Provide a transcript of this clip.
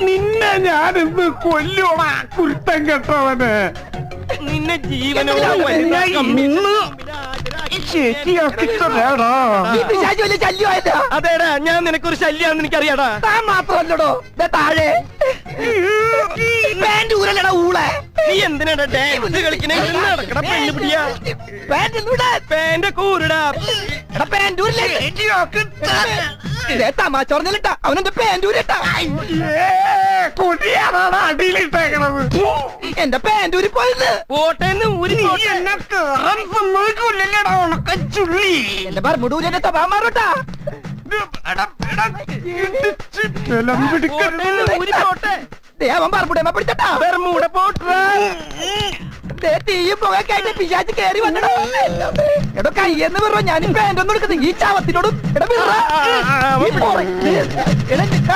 നിന്നെ ഞാനിന്ന് കൊല്ലോടാ കുരുത്തം കെട്ടവന്. നിന്നെ ജീവനോട് അതേടാ, ഞാൻ നിനക്കൊരു ശല്യാണെന്ന് എനിക്കറിയാടാ. താൻ മാത്രല്ലടോ താഴെ ഊരല്ലടാ ഊളെ. നീ എന്തിനാടാ ഡാൻസ് കളിക്കണേ? നടക്കട പെണ്ണ് പിടിയാ. പാന്റെ കൂരടാ. തമാശ പറഞ്ഞിട്ടാ അവനെന്റെ പാൻറ്റൂരിട്ടാ. കൊടിയാണാണ് അടിയിലിട്ടേക്കണത്. എന്റെ പാൻറ്റൂരി പോയത് പോട്ടേന്ന് ഊരി എന്നെ കേറാൻ സമ്മതിക്കൂല്ലല്ലേടാ ഉണക്കച്ചുള്ളി. എന്റെ പറമ്പൂരിന്റെ സ്വഭാവം മാറോട്ടാ. ഊരി പോട്ടെ. അവൻ പറമ്പൂടേമ്മ പിടിച്ചട്ടാ. ബർമൂഡ പോട്ടെ. തീയും പുകയൊക്കെ പിശാച്ച് കേറി വന്നടോ. എടോ കയ്യെന്ന് പറഞ്ഞോ ഞാൻ പാൻറ്റൊന്നും എടുക്കുന്നത് ഈ ചാവത്തിനോടും.